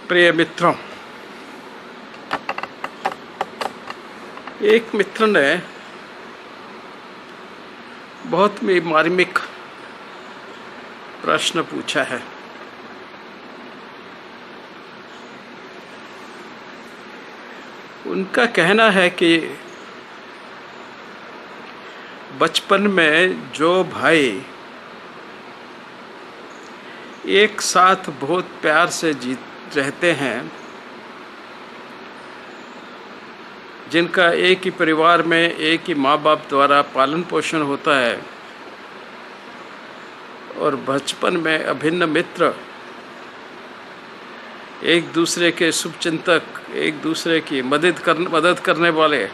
प्रिय मित्रों, एक मित्र ने बहुत ही मार्मिक प्रश्न पूछा है। उनका कहना है कि बचपन में जो भाई एक साथ बहुत प्यार से रहते हैं, जिनका एक ही परिवार में एक ही माँ बाप द्वारा पालन पोषण होता है और बचपन में अभिन्न मित्र, एक दूसरे के शुभचिंतक, एक दूसरे की मदद करने वाले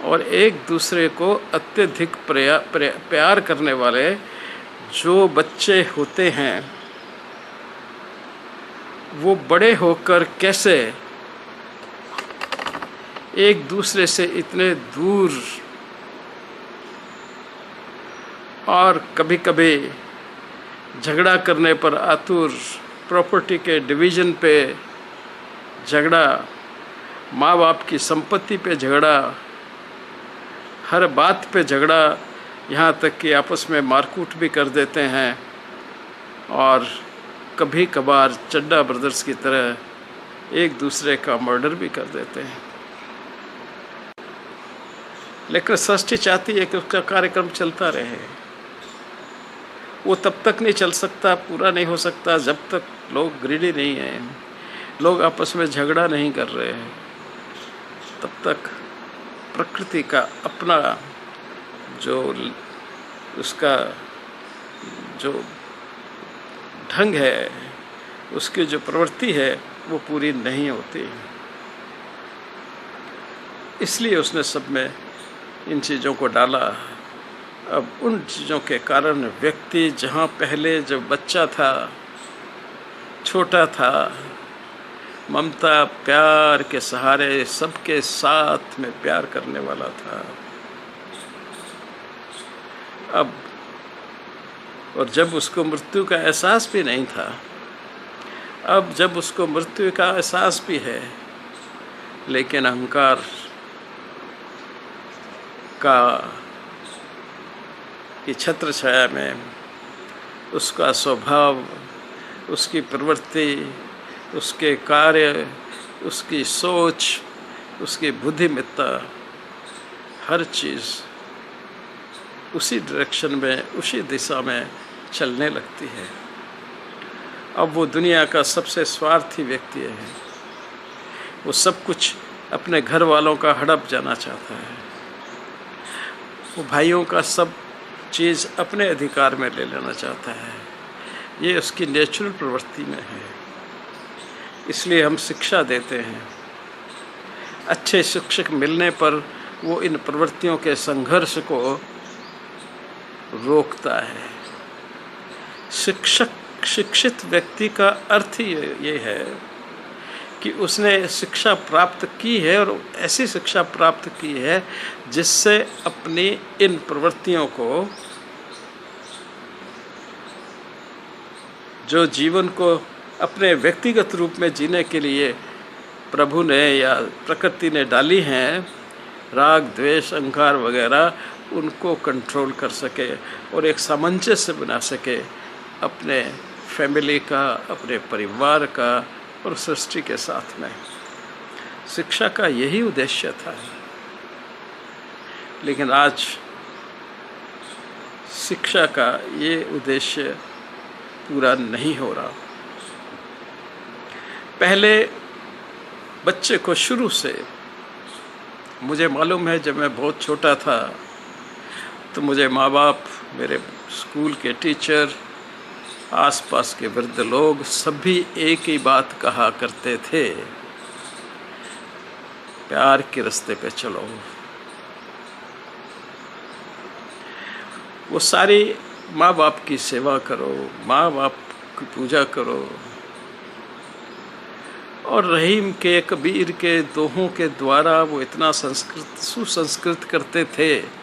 और एक दूसरे को अत्यधिक प्यार करने वाले जो बच्चे होते हैं, वो बड़े होकर कैसे एक दूसरे से इतने दूर और कभी कभी झगड़ा करने पर आतुर, प्रॉपर्टी के डिवीज़न पे झगड़ा, माँ बाप की संपत्ति पे झगड़ा, हर बात पे झगड़ा, यहाँ तक कि आपस में मारकूट भी कर देते हैं और कभी कभार चड्डा ब्रदर्स की तरह एक दूसरे का मर्डर भी कर देते हैं। लेकिन सृष्टि चाहती है कि उसका कार्यक्रम चलता रहे। वो तब तक नहीं चल सकता, पूरा नहीं हो सकता जब तक लोग ग्रीडी नहीं हैं, लोग आपस में झगड़ा नहीं कर रहे हैं। तब तक प्रकृति का अपना जो उसका जो ढंग है, उसकी जो प्रवृत्ति है, वो पूरी नहीं होती। इसलिए उसने सब में इन चीज़ों को डाला। अब उन चीज़ों के कारण व्यक्ति जहाँ पहले जब बच्चा था, छोटा था, ममता प्यार के सहारे सबके साथ में प्यार करने वाला था, अब और जब उसको मृत्यु का एहसास भी नहीं था, अब जब उसको मृत्यु का एहसास भी है, लेकिन अहंकार का की छत्र छाया में उसका स्वभाव, उसकी प्रवृत्ति, उसके कार्य, उसकी सोच, उसकी बुद्धिमत्ता, हर चीज़ उसी डायरेक्शन में, उसी दिशा में चलने लगती है। अब वो दुनिया का सबसे स्वार्थी व्यक्ति है। वो सब कुछ अपने घर वालों का हड़प जाना चाहता है। वो भाइयों का सब चीज़ अपने अधिकार में ले लेना चाहता है। ये उसकी नेचुरल प्रवृत्ति में है। इसलिए हम शिक्षा देते हैं। अच्छे शिक्षक मिलने पर वो इन प्रवृत्तियों के संघर्ष को रोकता है। शिक्षित व्यक्ति का अर्थ ये है कि उसने शिक्षा प्राप्त की है और ऐसी शिक्षा प्राप्त की है जिससे अपनी इन प्रवृत्तियों को, जो जीवन को अपने व्यक्तिगत रूप में जीने के लिए प्रभु ने या प्रकृति ने डाली हैं, राग द्वेष अहंकार वगैरह, उनको कंट्रोल कर सके और एक सामंजस्य बना सके अपने फैमिली का, अपने परिवार का और सृष्टि के साथ में। शिक्षा का यही उद्देश्य था। लेकिन आज शिक्षा का ये उद्देश्य पूरा नहीं हो रहा। पहले बच्चे को शुरू से, मुझे मालूम है जब मैं बहुत छोटा था तो मुझे माँ बाप, मेरे स्कूल के टीचर, आसपास के वृद्ध लोग सभी एक ही बात कहा करते थे, प्यार के रास्ते पे चलो। वो सारी माँ बाप की सेवा करो, माँ बाप की पूजा करो। और रहीम के, कबीर के दोहों के द्वारा वो इतना सुसंस्कृत करते थे।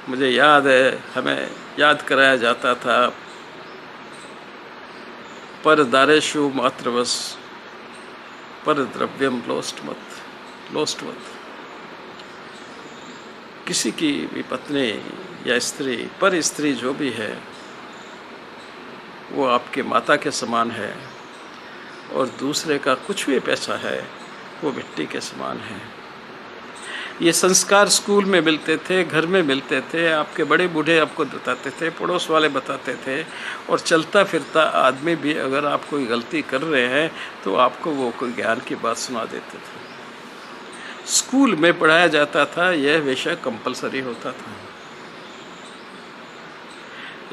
मुझे याद है, हमें याद कराया जाता था पर दारेशु मातृवश पर द्रव्यम लोस्ट मत। किसी की भी पत्नी या स्त्री, पर स्त्री जो भी है, वो आपके माता के समान है, और दूसरे का कुछ भी पैसा है वो मिट्टी के समान है। ये संस्कार स्कूल में मिलते थे, घर में मिलते थे, आपके बड़े बूढ़े आपको बताते थे, पड़ोस वाले बताते थे, और चलता फिरता आदमी भी अगर आप कोई गलती कर रहे हैं तो आपको वो कोई ज्ञान की बात सुना देते थे। स्कूल में पढ़ाया जाता था, यह विषय कंपलसरी होता था,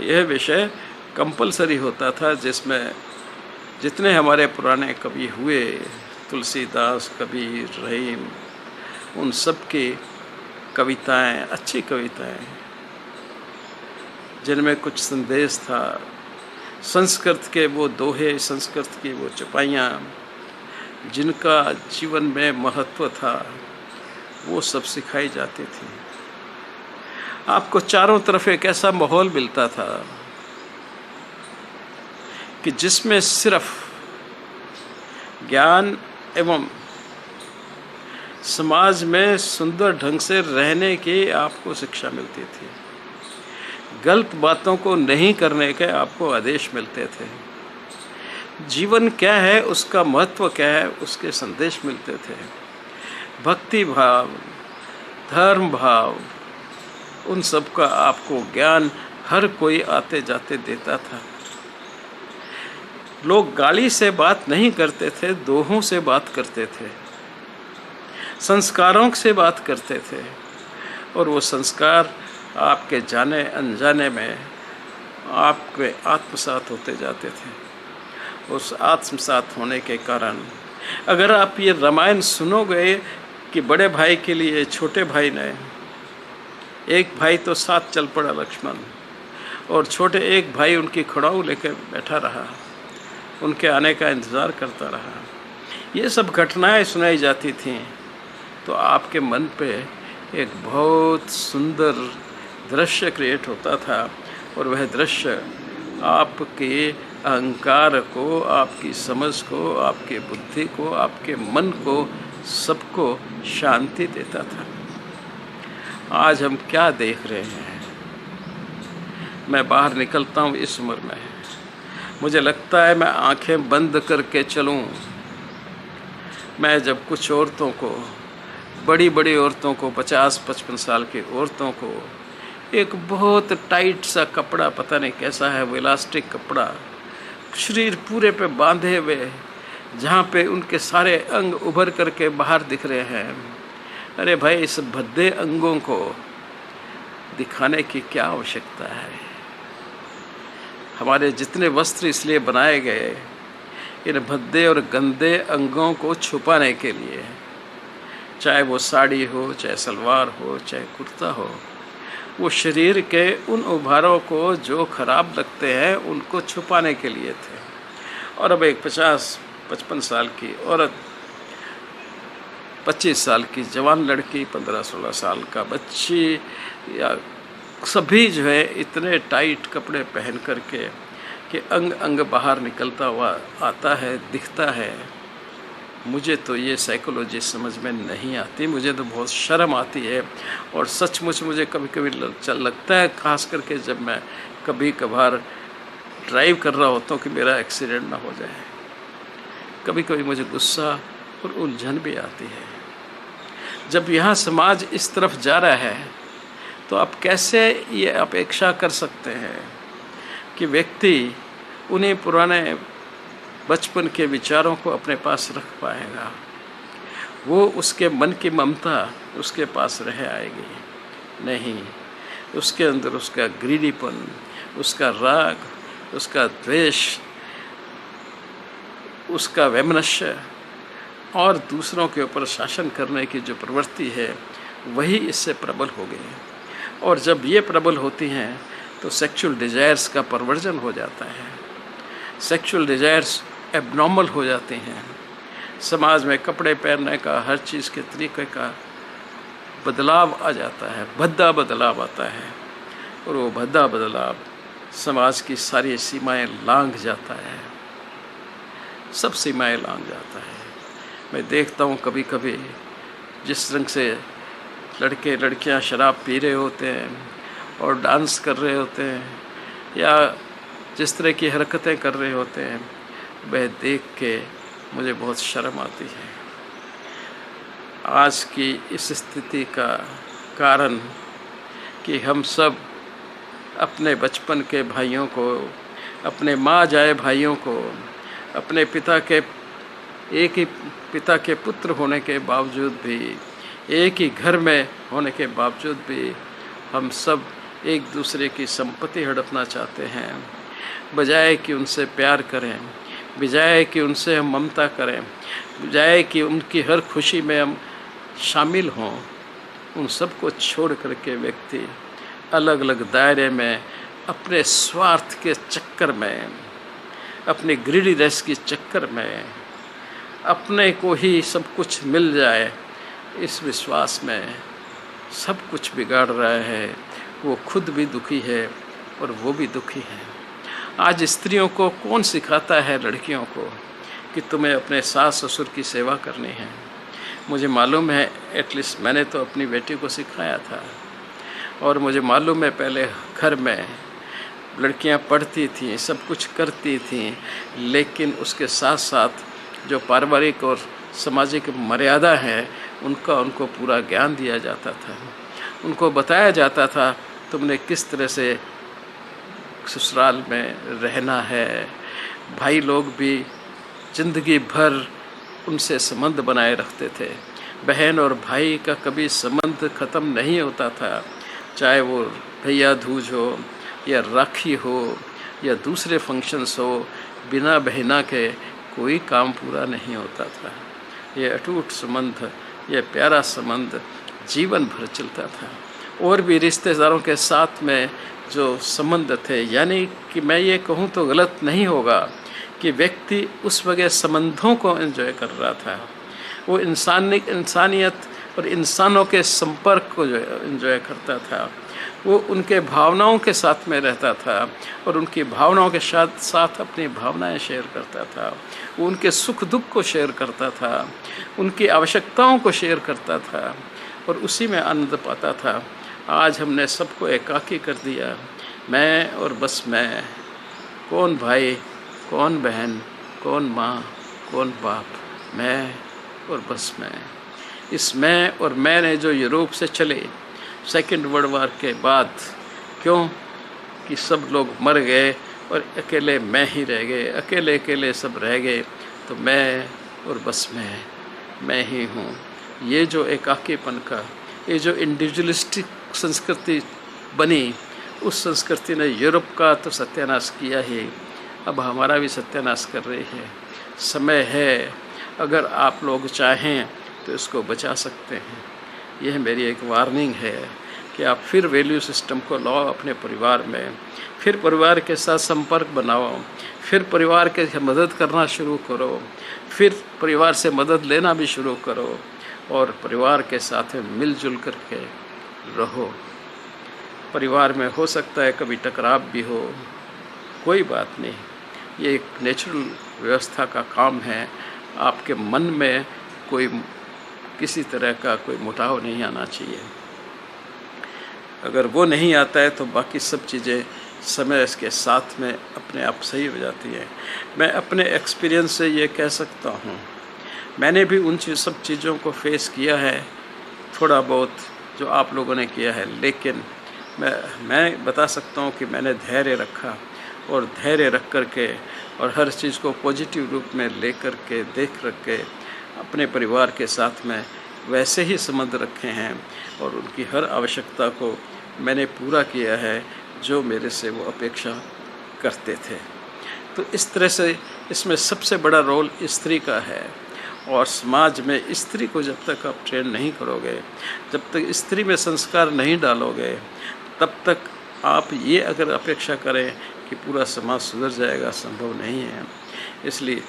यह विषय कंपलसरी होता था, जिसमें जितने हमारे पुराने कवि हुए, तुलसीदास, कबीर, रहीम, उन सब की कविताएं अच्छी कविताएं जिनमें कुछ संदेश था, संस्कृत के वो दोहे, संस्कृत की वो चौपाइयाँ जिनका जीवन में महत्व था, वो सब सिखाई जाती थी। आपको चारों तरफ एक ऐसा माहौल मिलता था कि जिसमें सिर्फ ज्ञान एवं समाज में सुंदर ढंग से रहने की आपको शिक्षा मिलती थी। गलत बातों को नहीं करने के आपको आदेश मिलते थे। जीवन क्या है, उसका महत्व क्या है, उसके संदेश मिलते थे। भक्ति भाव, धर्म भाव, उन सब का आपको ज्ञान हर कोई आते जाते देता था। लोग गाली से बात नहीं करते थे, दोहों से बात करते थे, संस्कारों से बात करते थे, और वो संस्कार आपके जाने अनजाने में आपके आत्मसात होते जाते थे। उस आत्मसात होने के कारण अगर आप ये रामायण सुनोगे कि बड़े भाई के लिए छोटे भाई ने, एक भाई तो साथ चल पड़ा लक्ष्मण, और छोटे एक भाई उनकी खड़ाऊ लेकर बैठा रहा, उनके आने का इंतज़ार करता रहा, ये सब घटनाएं सुनाई जाती थीं, तो आपके मन पे एक बहुत सुंदर दृश्य क्रिएट होता था, और वह दृश्य आपके अहंकार को, आपकी समझ को, आपके बुद्धि को, आपके मन को, सबको शांति देता था। आज हम क्या देख रहे हैं? मैं बाहर निकलता हूँ इस उम्र में, मुझे लगता है मैं आंखें बंद करके चलूँ, मैं जब कुछ औरतों को, बड़ी बड़ी औरतों को, 50-55 साल की औरतों को एक बहुत टाइट सा कपड़ा, पता नहीं कैसा है वो इलास्टिक कपड़ा, शरीर पूरे पे बांधे हुए, जहाँ पे उनके सारे अंग उभर करके बाहर दिख रहे हैं। अरे भाई, इस भद्दे अंगों को दिखाने की क्या आवश्यकता है? हमारे जितने वस्त्र इसलिए बनाए गए, इन भद्दे और गंदे अंगों को छुपाने के लिए, चाहे वो साड़ी हो, चाहे सलवार हो, चाहे कुर्ता हो, वो शरीर के उन उभारों को जो खराब लगते हैं उनको छुपाने के लिए थे। और अब एक 50-55 साल की औरत, 25 साल की जवान लड़की, 15-16 साल का बच्ची, या सभी जो है इतने टाइट कपड़े पहन करके कि अंग अंग बाहर निकलता हुआ आता है, दिखता है। मुझे तो ये साइकोलॉजी समझ में नहीं आती, मुझे तो बहुत शर्म आती है, और सचमुच मुझे कभी कभी लगता है, खास करके जब मैं कभी कभार ड्राइव कर रहा होता हूँ, कि मेरा एक्सीडेंट ना हो जाए। कभी कभी मुझे गुस्सा और उलझन भी आती है। जब यहाँ समाज इस तरफ जा रहा है, तो आप कैसे ये अपेक्षा कर सकते हैं कि व्यक्ति उन्हीं पुराने बचपन के विचारों को अपने पास रख पाएगा? वो उसके मन की ममता उसके पास रह आएगी? नहीं, उसके अंदर उसका ग्रीडीपन, उसका राग, उसका द्वेष, उसका वैमनस्य और दूसरों के ऊपर शासन करने की जो प्रवृत्ति है, वही इससे प्रबल हो गई। और जब ये प्रबल होती हैं तो सेक्सुअल डिजायर्स का परवर्जन हो जाता है, सेक्सुअल डिजायर्स एबनॉर्मल हो जाते हैं। समाज में कपड़े पहनने का, हर चीज़ के तरीके का बदलाव आ जाता है, भद्दा बदलाव आता है, और वो भद्दा बदलाव समाज की सारी सीमाएं लांघ जाता है। सब सीमाएं लांघ जाता है। मैं देखता हूँ कभी कभी जिस रंग से लड़के लड़कियाँ शराब पी रहे होते हैं और डांस कर रहे होते हैं या जिस तरह की हरकतें कर रहे होते हैं, वह देख के मुझे बहुत शर्म आती है। आज की इस स्थिति का कारण कि हम सब अपने बचपन के भाइयों को, अपने माँ जाए भाइयों को, अपने पिता के एक ही पिता के पुत्र होने के बावजूद भी, एक ही घर में होने के बावजूद भी हम सब एक दूसरे की संपत्ति हड़पना चाहते हैं। बजाय कि उनसे प्यार करें, बजाय कि उनसे हम ममता करें, बजाय कि उनकी हर खुशी में हम शामिल हों, उन सब को छोड़ करके व्यक्ति अलग अलग दायरे में अपने स्वार्थ के चक्कर में, अपने ग्रीडीनेस के चक्कर में, अपने को ही सब कुछ मिल जाए इस विश्वास में सब कुछ बिगाड़ रहा है। वो खुद भी दुखी है और वो भी दुखी है। आज स्त्रियों को कौन सिखाता है, लड़कियों को, कि तुम्हें अपने सास ससुर की सेवा करनी है? मुझे मालूम है, एटलीस्ट मैंने तो अपनी बेटी को सिखाया था। और मुझे मालूम है पहले घर में लड़कियां पढ़ती थीं, सब कुछ करती थीं, लेकिन उसके साथ साथ जो पारिवारिक और सामाजिक मर्यादा है उनका उनको पूरा ज्ञान दिया जाता था। उनको बताया जाता था तुमने किस तरह से ससुराल में रहना है। भाई लोग भी जिंदगी भर उनसे संबंध बनाए रखते थे। बहन और भाई का कभी संबंध ख़त्म नहीं होता था, चाहे वो भैया दूज हो या राखी हो या दूसरे फंक्शंस हो, बिना बहना के कोई काम पूरा नहीं होता था। ये अटूट संबंध, ये प्यारा संबंध जीवन भर चलता था। और भी रिश्तेदारों के साथ में जो संबंध थे, यानी कि मैं ये कहूँ तो गलत नहीं होगा कि व्यक्ति उस वजह संबंधों को एंजॉय कर रहा था। वो इंसानियत और इंसानों के संपर्क को जो एंजॉय करता था। वो उनके भावनाओं के साथ में रहता था और उनकी भावनाओं के साथ साथ अपनी भावनाएं शेयर करता था। वो उनके सुख दुख को शेयर करता था, उनकी आवश्यकताओं को शेयर करता था और उसी में आनंद पाता था। आज हमने सबको एकाकी कर दिया, मैं और बस मैं। कौन भाई, कौन बहन, कौन माँ, कौन बाप, मैं और बस मैं। इस मैं और मैंने जो यूरोप से चले सेकेंड वर्ल्ड वार के बाद, क्यों कि सब लोग मर गए और अकेले मैं ही रह गए, अकेले अकेले सब रह गए, तो मैं और बस मैं ही हूँ। ये जो एकाकीपन का, ये जो इंडिविजुअलिस्टिक संस्कृति बनी, उस संस्कृति ने यूरोप का तो सत्यानाश किया ही, अब हमारा भी सत्यानाश कर रही है। समय है, अगर आप लोग चाहें तो इसको बचा सकते हैं। यह मेरी एक वार्निंग है कि आप फिर वैल्यू सिस्टम को लाओ अपने परिवार में, फिर परिवार के साथ संपर्क बनाओ, फिर परिवार के मदद करना शुरू करो, फिर परिवार से मदद लेना भी शुरू करो और परिवार के साथ मिलजुल करके रहो। परिवार में हो सकता है कभी टकराव भी हो, कोई बात नहीं, ये एक नेचुरल व्यवस्था का काम है। आपके मन में कोई किसी तरह का कोई मुटाव नहीं आना चाहिए। अगर वो नहीं आता है तो बाकी सब चीज़ें समय के साथ में अपने आप सही हो जाती हैं। मैं अपने एक्सपीरियंस से ये कह सकता हूँ, मैंने भी उन सब चीज़ों को फेस किया है, थोड़ा बहुत जो आप लोगों ने किया है, लेकिन मैं बता सकता हूँ कि मैंने धैर्य रखा और धैर्य रख कर के और हर चीज़ को पॉजिटिव रूप में ले कर के देख रख के अपने परिवार के साथ में वैसे ही संबंध रखे हैं और उनकी हर आवश्यकता को मैंने पूरा किया है जो मेरे से वो अपेक्षा करते थे। तो इस तरह से इसमें सबसे बड़ा रोल स्त्री का है और समाज में स्त्री को जब तक आप ट्रेन नहीं करोगे, जब तक स्त्री में संस्कार नहीं डालोगे, तब तक आप ये अगर अपेक्षा करें कि पूरा समाज सुधर जाएगा, संभव नहीं है। इसलिए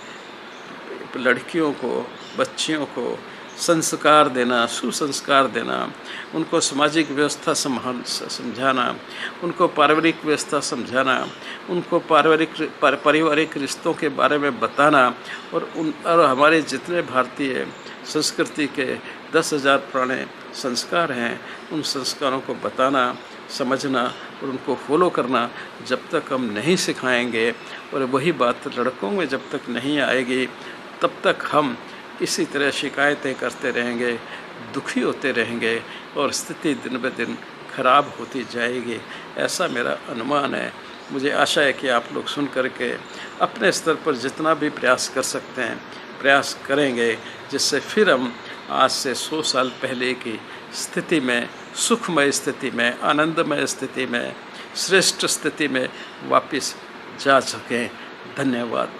लड़कियों को, बच्चियों को संस्कार देना, सुसंस्कार देना, उनको सामाजिक व्यवस्था समझाना, उनको पारिवारिक व्यवस्था समझाना, उनको पारिवारिक रिश्तों के बारे में बताना और हमारे जितने भारतीय संस्कृति के 10,000 पुराने संस्कार हैं, उन संस्कारों को बताना, समझना और उनको फॉलो करना जब तक हम नहीं सिखाएंगे और वही बात लड़कों में जब तक नहीं आएगी, तब तक हम इसी तरह शिकायतें करते रहेंगे, दुखी होते रहेंगे और स्थिति दिन ब दिन खराब होती जाएगी। ऐसा मेरा अनुमान है। मुझे आशा है कि आप लोग सुन करके अपने स्तर पर जितना भी प्रयास कर सकते हैं प्रयास करेंगे, जिससे फिर हम आज से 100 साल पहले की स्थिति में, सुखमय स्थिति में, आनंदमय स्थिति में, श्रेष्ठ स्थिति में वापस जा सकें। धन्यवाद।